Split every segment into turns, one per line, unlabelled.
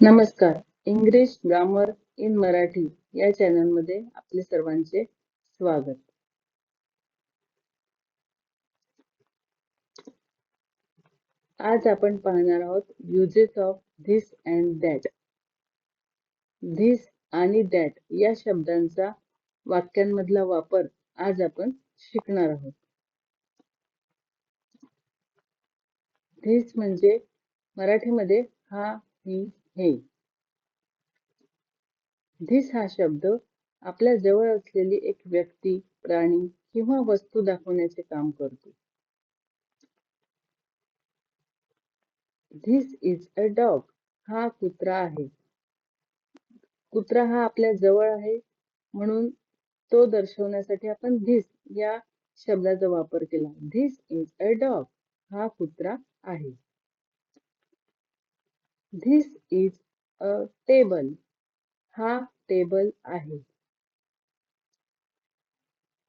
नमस्कार. English grammar in Marathi या चॅनलमध्ये आपले सर्वांचे स्वागत. आज आपण पाहणार आहोत uses of this and that. This आणि दॅट या शब्दांचा वाक्यांमधला वापर आज आपण शिकणार आहोत. धिस म्हणजे मराठीमध्ये हा, ही, हे. धिस हा शब्द आपल्या जवळ असलेली एक व्यक्ती, प्राणी किंवा वस्तू दाखवण्याचे काम करतो. This is a dog. हा कुत्रा आहे. कुत्रा हा आपल्या जवळ आहे म्हणून तो दर्शवण्यासाठी आपण धिस या शब्दाचा वापर केला. This is a dog. हा कुत्रा आहे. This is a table. हा टेबल आहे.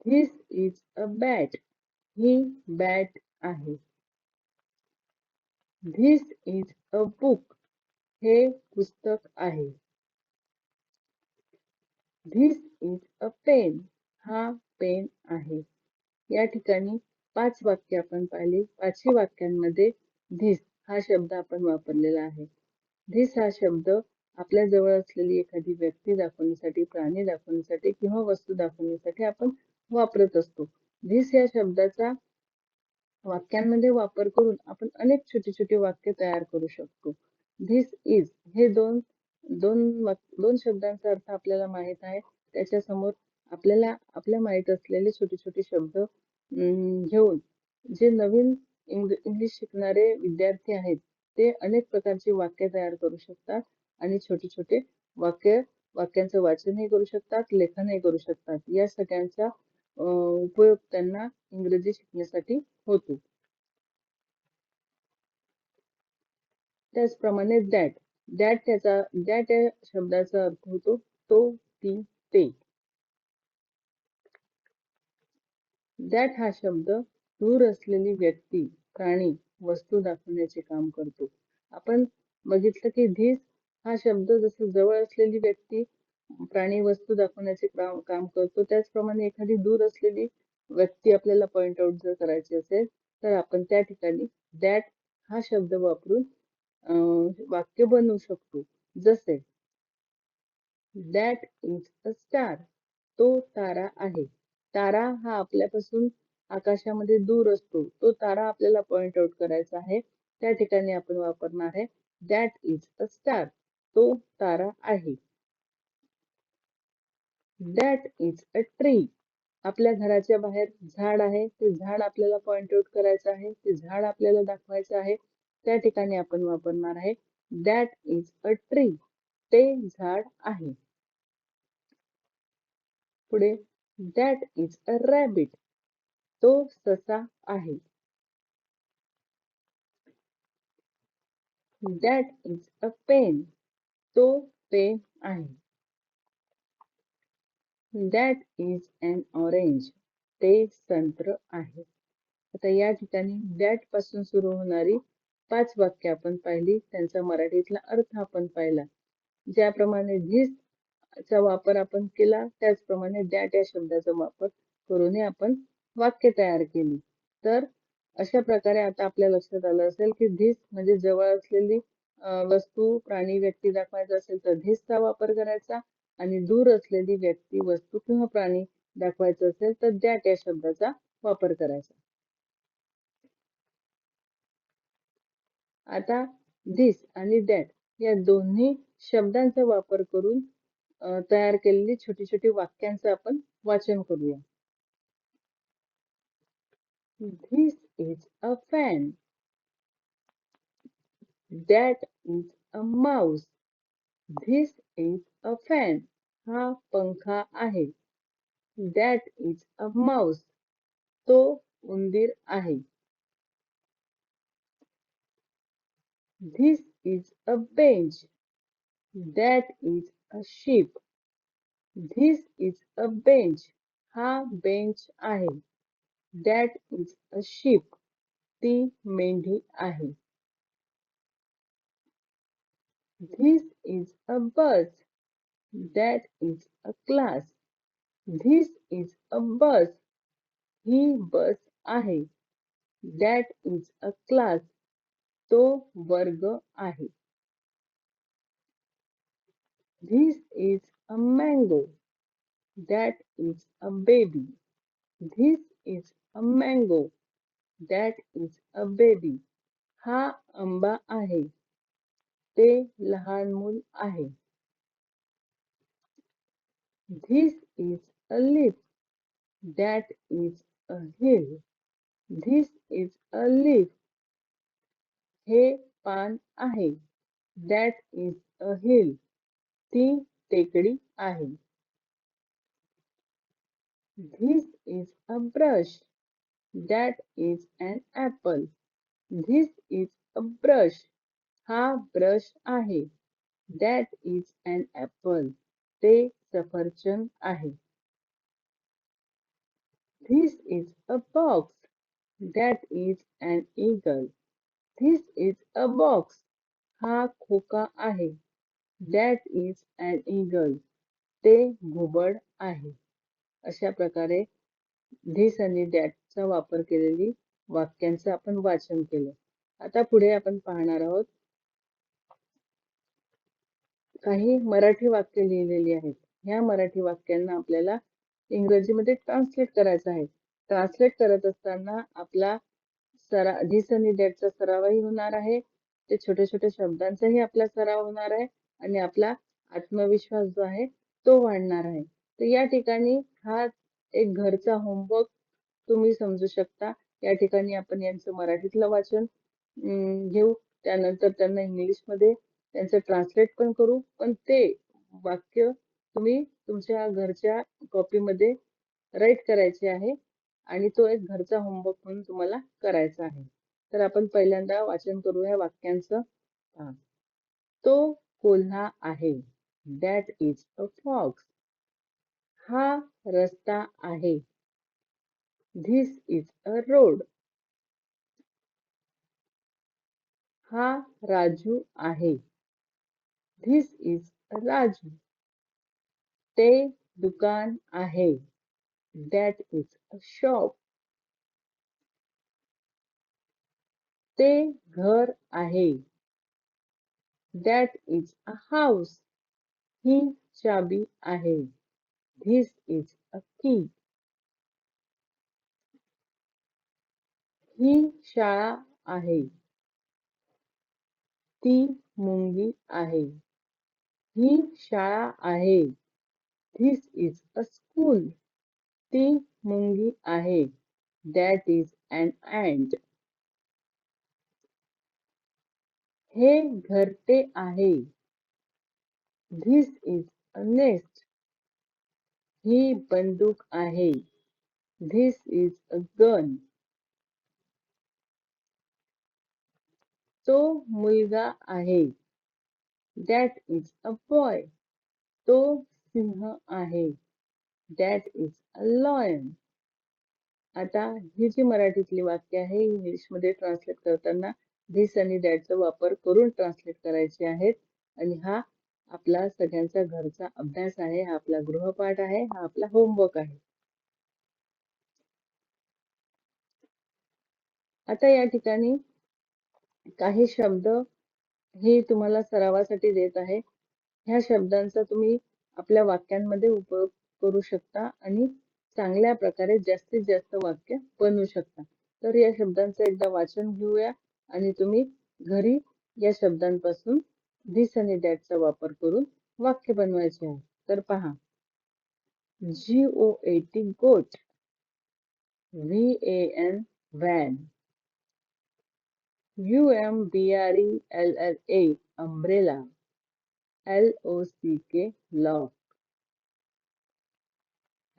This is a bat. ही बॅट आहे. This is a book. हे पुस्तक आहे. This is a pen. हा पेन आहे. या ठिकाणी 5 वाक्य आपण पाहिली. 5ही वाक्यांमध्ये धिस हा शब्द आपण वापरलेला आहे. धिस हा शब्द आपल्या जवळ असलेली एखादी व्यक्ती दाखवण्यासाठी, प्राणी दाखवण्यासाठी किंवा वस्तू दाखवण्यासाठी आपण वापरत असतो. धिस या शब्दाचा वाक्यांमध्ये वापर करून आपण अनेक छोटी छोटी वाक्य तयार करू शकतो. धिस इज हे दोन शब्दांचा अर्थ आपल्याला माहित आहे. त्याच्या समोर आपल्या माहित असलेले छोटे छोटे शब्द घेऊन जे नवीन इंग्लिश शिकणारे विद्यार्थी आहेत ते अनेक प्रकारची वाक्य तयार करू शकतात आणि छोटे छोटे वाक्यांचं वाचनही करू शकतात, लेखनही करू शकतात. या सगळ्यांचा उपयोग त्यांना इंग्रजी शिकण्यासाठी होतो. त्याचप्रमाणे दॅट दॅट या शब्दाचा अर्थ होतो तो, ती, ते. दॅट हा शब्द दूर असलेली व्यक्ती, प्राणी, वस्तू दाखवण्याचे काम करतो. आपण बघितलं की धिस हा शब्द जसं जवळ असलेली व्यक्ती, प्राणी, वस्तू दाखवण्याचे काम करतो. त्याचप्रमाणे एखादी दूर असलेली व्यक्ती आपल्याला पॉइंट आउट जर करायची असेल तर आपण त्या ठिकाणी दॅट हा शब्द वापरून वाक्य बनवू शकतो. जसे दॅट इज अ स्टार. तो तारा आहे. तारा हा आपल्यापासून आकाशामध्ये दूर असतो. तो तारा आपल्याला पॉइंट आउट करायचा आहे. त्या ठिकाणी आपण वापरणार आहे दॅट इज अ स्टार. तो तारा आहे. That is a tree. आपल्या घराच्या बाहेर झाड आहे. ते झाड आपल्याला पॉइंट आउट करायचं आहे. ते झाड आपल्याला दाखवायचं आहे. त्या ठिकाणी आपण वापरणार आहे दॅट इज अ ट्री. ते झाड आहे. पुढे दॅट इज अ रॅबिट. तो ससा आहे. That is a pen. तो पेन आहे. That is an orange. ते संत्र आहे. आता या ठिकाणी दॅट पासून सुरू होणारी 5 वाक्य आपण पाहिली. त्यांचा मराठीतला अर्थ आपण पाहिला. ज्याप्रमाणे धिस चा वापर आपण केला त्याचप्रमाणे दॅट या शब्दाचा वापर करूनही आपण वाक्य तयार केली. तर अशा प्रकारे आता आपल्या लक्षात आलं असेल की धिस म्हणजे जवळ असलेली वस्तू, प्राणी, व्यक्ती दाखवायचा असेल तर धिसचा वापर करायचा आणि दूर असलेली व्यक्ती, वस्तू किंवा प्राणी दाखवायचं असेल तर दॅट या शब्दाचा वापर करायचा. आता धिस आणि दॅट या दोन्ही शब्दांचा वापर करून तयार केलेली छोटी छोटी वाक्यांचं आपण वाचन करूया. This is a fan. That is a mouse. This is a fan. हा पंखा आहे. That is a mouse. तो उंदीर आहे. This is a bench. That is a sheep. This is a bench. हा बेंच आहे. That is a sheep. ती मेंढी आहे. This is a bus. That is a class. This is a bus. ही बस आहे. That is a class. तो वर्ग आहे. This is a mango. That is a baby. This is a mango. That is a baby. हा आंबा आहे. ते लहान मूल आहे. This is a leaf. That is a hill. This is a leaf. हे पान आहे. That is a hill. ती टेकडी आहे. This is a brush. That is an apple. This is a brush. हा ब्रश आहे. That is an apple. ते सफरचंद आहे. This is a box. That is an eagle. This is a box. हा खोका आहे. That is an eagle. ते घुबड आहे. अशा प्रकारे धिस आणि दॅटचा वापर केलेली वाक्यांचं आपण वाचन केलं. आता पुढे आपण पाहणार आहोत काही मराठी वाक्य लिहिलेली आहेत. ह्या मराठी वाक्यांना आपल्याला इंग्रजीमध्ये ट्रान्सलेट करायचं आहे. ट्रान्सलेट करत असताना आपला धिस आणि दॅटचा सरावही होणार आहे. ते छोट्या छोट्या शब्दांचाही आपला सराव होणार आहे आणि आपला आत्मविश्वास जो आहे तो वाढणार आहे. तर या ठिकाणी हा एक घरचा होमवर्क तुम्ही समजू शकता. या ठिकाणी आपण यांचं मराठीतलं वाचन घेऊ. त्यानंतर त्यांना इंग्लिशमध्ये त्यांचं ट्रान्सलेट पण करू. पण ते वाक्य तुम्ही तुमच्या घरच्या कॉपीमध्ये राईट करायचे आहे आणि तो एक घरचा होमवर्क म्हणून तुम्हाला करायचा आहे. तर आपण पहिल्यांदा वाचन करूया वाक्यांचं. पहा. तो कोल्हा आहे. That is a fox. हा रस्ता आहे. This is a road. हा राजू आहे. This is Raju. ते दुकान आहे. That is a shop. ते घर आहे. That is a house. ही चाबी आहे. धिस इज अ की. ही शाळा आहे. ती मुंगी आहे. ही शाळा आहे. This is a school. ती मुंगी आहे. That is an ant. हे घरटे आहे. This is a nest. ही बंदूक आहे. This is a gun. तो मुलगा आहे. That is a boy. तो सिंह आहे. That is a lion. आता ही जी मराठीतली वाक्य आहे इंग्लिशमध्ये ट्रान्सलेट करताना धिस आणि दॅटचा वापर करून ट्रान्सलेट करायचे आहेत. आणि हा आपला सगळ्यांचा घरचा अभ्यास आहे. हा आपला गृहपाठ आहे. हा आपला होमवर्क आहे. आता या ठिकाणी काही शब्द हे तुम्हाला सरावासाठी देत आहे. ह्या शब्दांचा तुम्ही आपल्या वाक्यांमध्ये उपयोग करू शकता आणि चांगल्या प्रकारे जास्तीत जास्त वाक्य बनवू शकता. तर या शब्दांचं एकदा वाचन घेऊया आणि तुम्ही घरी या शब्दांपासून धिस आणि दॅटचा वापर करून वाक्य बनवायचे आहे. तर पहा. GOAT गोट. VAN van. UMBRELLA umbrella. LOCK lock.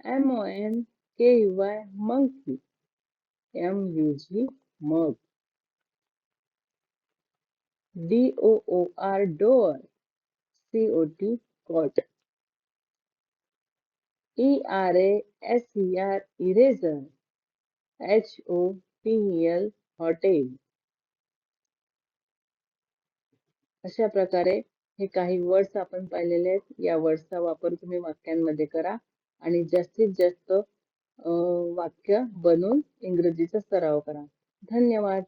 MONKEY monkey. MUG mug. DOOR door. COT cot. ERASER eraser. HOTEL hotel. अशा प्रकारे हे काही वर्ड्स आपण पाहिलेले आहेत. या वर्ड्सचा वापर तुम्ही वाक्यांमध्ये करा आणि जास्तीत जास्त वाक्य बनवून इंग्रजीचा सराव करा. धन्यवाद.